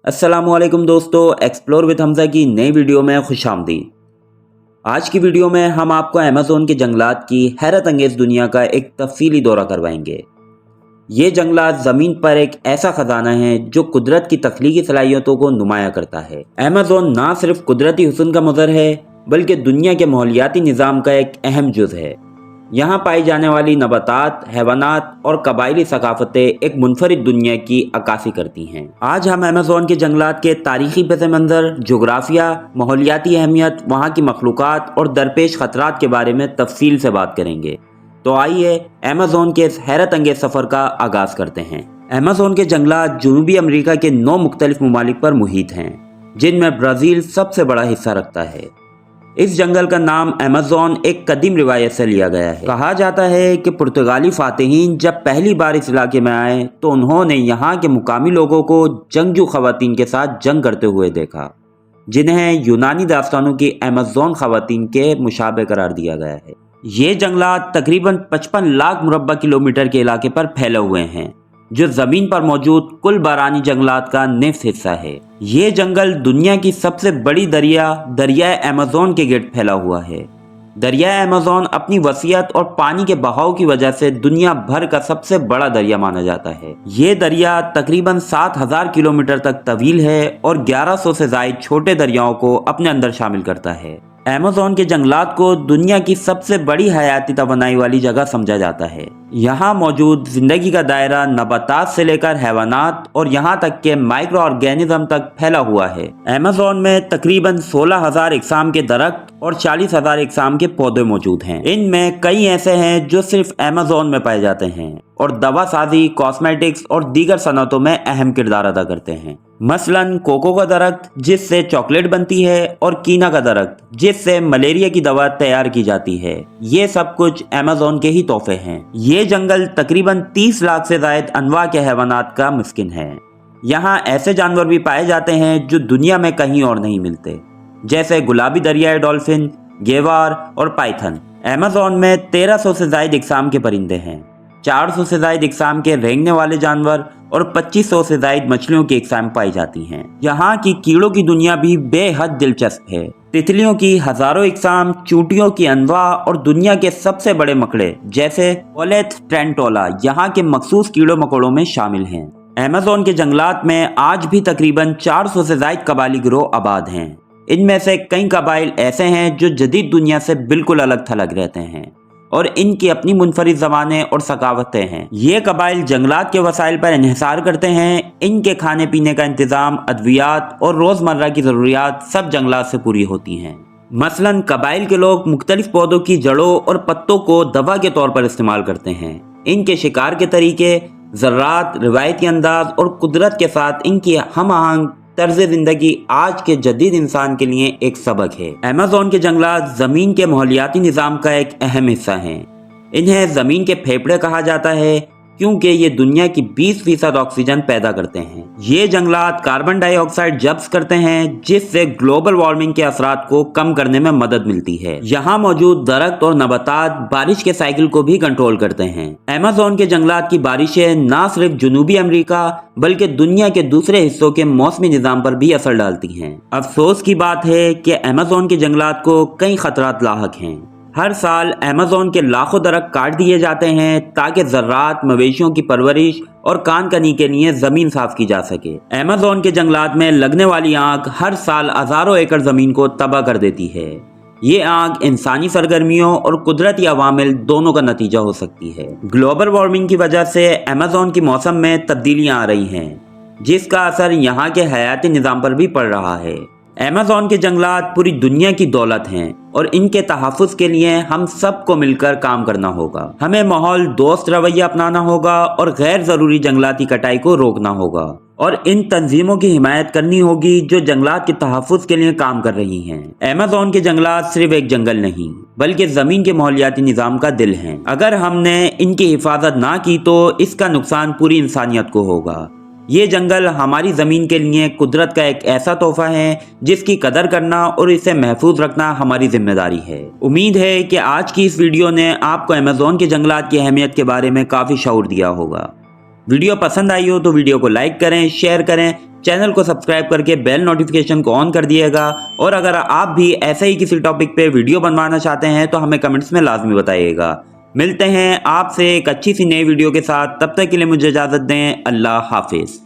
अस्सलामुअलैकुम दोस्तों, explore with Hamza की नई वीडियो में खुशामदीद। आज की वीडियो में हम आपको अमेज़न के जंगलात की हैरत अंगेज़ दुनिया का एक तफसीली दौरा करवाएंगे। ये जंगलात ज़मीन पर एक ऐसा ख़जाना है जो कुदरत की तख्लीकी सलाहियतों को नुमाया करता है। अमेज़न ना सिर्फ कुदरती हुस्न का मज़हर है बल्कि दुनिया के माहौलियाती निज़ाम का एक अहम जुज़ है। यहाँ पाई जाने वाली नबातात, हैवानात और कबायली सकाफतें एक मुनफरिद दुनिया की अक्कासी करती हैं। आज हम अमेज़न के जंगलात के तारीखी पस मंज़र, जोग्राफिया, माहौलियाती अहमियत, वहाँ की मखलूक़ात और दरपेश ख़तरात के बारे में तफसील से बात करेंगे। तो आइए अमेज़न के इस हैरत अंगेज़ सफ़र का आगाज़ करते हैं। अमेज़न के जंगलात जनूबी अमरीका के 9 मुख्तलिफ ममालिक पर मुहित हैं, जिनमें ब्राज़ील सबसे बड़ा हिस्सा रखता है। इस जंगल का नाम अमेज़न एक कदीम रिवायत से लिया गया है। कहा जाता है कि पुर्तगाली फातिहीन जब पहली बार इस इलाके में आए तो उन्होंने यहाँ के मुकामी लोगों को जंगजू ख़वातीन के साथ जंग करते हुए देखा, जिन्हें यूनानी दास्तानों की अमेज़न ख़वातीन के मुशाबे करार दिया गया है। ये जंगलात तकरीबन 55 लाख मुरब्बा किलोमीटर के इलाके पर फैले हुए हैं, जो ज़मीन पर मौजूद कुल बारानी जंगलात का निफ्स हिस्सा है। ये जंगल दुनिया की सबसे बड़ी दरियाए अमेज़न के गिर्द फैला हुआ है। दरियाए अमेज़न अपनी वसीयत और पानी के बहाव की वजह से दुनिया भर का सबसे बड़ा दरिया माना जाता है। ये दरिया तकरीबन 7000 किलोमीटर तक तवील है और 1100 से ज़ायद छोटे दरियाओं को अपने अंदर शामिल करता है। अमेज़न के जंगलात को दुनिया की सबसे बड़ी हयाती तवानाई वाली जगह समझा जाता है। यहाँ मौजूद जिंदगी का दायरा नबातात से लेकर हैवानात और यहाँ तक के माइक्रो ऑर्गेनिज्म तक फैला हुआ है। अमेज़न में तकरीबन 16,000 इकसाम के दरख्त और 40,000 इकसाम के पौधे मौजूद हैं। इनमें कई ऐसे हैं जो सिर्फ अमेज़न में पाए जाते हैं और दवा साजी, कॉस्मेटिक्स और दीगर सनतों में अहम किरदार अदा करते हैं। मसलन कोको का दरख्त जिससे चॉकलेट बनती है और कीना का दरख्त जिससे मलेरिया की दवा तैयार की जाती है। ये सब कुछ अमेज़न के ही तोहफे हैं। ये जंगल तकरीबन 30 लाख से ज़ायद अनवा के हैवानात का मिस्किन है। यहाँ ऐसे जानवर भी पाए जाते हैं जो दुनिया में कहीं और नहीं मिलते, जैसे गुलाबी दरियाई डॉल्फिन, गेवार और पाइथन। अमेज़न में 1300 से ज़ायद इकसाम के परिंदे हैं, 400 से ज़ायद इकसाम के रेंगने वाले जानवर और 2500 से ज़ायद मछलियों की इकसाम पाई जाती हैं। यहाँ की कीड़ों की दुनिया भी बेहद दिलचस्प है। तितलियों की हजारों इकसाम, चूंटियों की अनवा और दुनिया के सबसे बड़े मकड़े जैसे ओलेथ ट्रेंटोला यहाँ के मखसूस कीड़ों मकोड़ों में शामिल हैं। अमेज़न के जंगलात में आज भी तकरीबन 400 से ज़ायद कबायली गिरोह आबाद हैं। इनमें से कई कबाइल ऐसे हैं जो जदीद दुनिया से बिल्कुल अलग थलग रहते हैं और इनकी अपनी मुनफरिद ज़बानें और सकावतें हैं। ये कबाइल जंगलात के वसाइल पर इन्हिसार करते हैं। इनके खाने पीने का इंतज़ाम, अद्वियात और रोज़मर्रा की ज़रूरियात सब जंगलात से पूरी होती हैं। मसलन कबाइल के लोग मुख्तलिफ पौधों की जड़ों और पत्तों को दवा के तौर पर इस्तेमाल करते हैं। इनके शिकार के तरीके, ज़रात, रिवायती अंदाज और कुदरत के साथ इनकी हम आहंग तर्ज जिंदगी आज के जदीद इंसान के लिए एक सबक है। अमेज़न के जंगलात ज़मीन के माहौलियाती निज़ाम का एक अहम हिस्सा हैं। इन्हें ज़मीन के फेफड़े कहा जाता है क्योंकि ये दुनिया की 20% ऑक्सीजन पैदा करते हैं। ये जंगलात कार्बन डाइऑक्साइड जब्त करते हैं, जिससे ग्लोबल वार्मिंग के असरात को कम करने में मदद मिलती है। यहाँ मौजूद दरख्त और नबातात बारिश के साइकिल को भी कंट्रोल करते हैं। अमेज़न के जंगलात की बारिशें न सिर्फ जनूबी अमेरिका बल्कि दुनिया के दूसरे हिस्सों के मौसमी निज़ाम पर भी असर डालती हैं। अफसोस की बात है कि अमेज़न के जंगलात को कई खतरात लाहक हैं। हर साल अमेज़न के लाखों दरख्त काट दिए जाते हैं ताकि ज़रात, मवेशियों की परवरिश और कान कनी के लिए ज़मीन साफ की जा सके। अमेज़न के जंगलात में लगने वाली आग हर साल हज़ारों एकड़ ज़मीन को तबाह कर देती है। ये आग इंसानी सरगर्मियों और कुदरती अवामिल दोनों का नतीजा हो सकती है। ग्लोबल वार्मिंग की वजह से अमेज़न की मौसम में तब्दीलियाँ आ रही हैं, जिसका असर यहाँ के हयाती निज़ाम पर भी पड़ रहा है। अमेज़न के जंगलात पूरी दुनिया की दौलत हैं और इनके तहफ़्फ़ुज़ के लिए हम सबको मिलकर काम करना होगा। हमें माहौल दोस्त रवैया अपनाना होगा और गैर ज़रूरी जंगलाती कटाई को रोकना होगा और इन तंजीमों की हिमायत करनी होगी जो जंगलात के तहफ़्फ़ुज़ के लिए काम कर रही हैं। अमेज़न के जंगलात सिर्फ एक जंगल नहीं बल्कि ज़मीन के माहौलियाती निज़ाम का दिल हैं। अगर हमने इनकी हिफाजत ना की तो इसका नुकसान पूरी इंसानियत को होगा। ये जंगल हमारी ज़मीन के लिए कुदरत का एक ऐसा तोहफा है जिसकी कदर करना और इसे महफूज रखना हमारी जिम्मेदारी है। उम्मीद है कि आज की इस वीडियो ने आपको अमेज़न के जंगलात की अहमियत के बारे में काफ़ी शऊर दिया होगा। वीडियो पसंद आई हो तो वीडियो को लाइक करें, शेयर करें, चैनल को सब्सक्राइब करके बेल नोटिफिकेशन को ऑन कर दिएगा। और अगर आप भी ऐसे ही किसी टॉपिक पे वीडियो बनवाना चाहते हैं तो हमें कमेंट्स में लाजमी बताइएगा। मिलते हैं आपसे एक अच्छी सी नई वीडियो के साथ, तब तक के लिए मुझे इजाज़त दें। अल्लाह हाफिज़।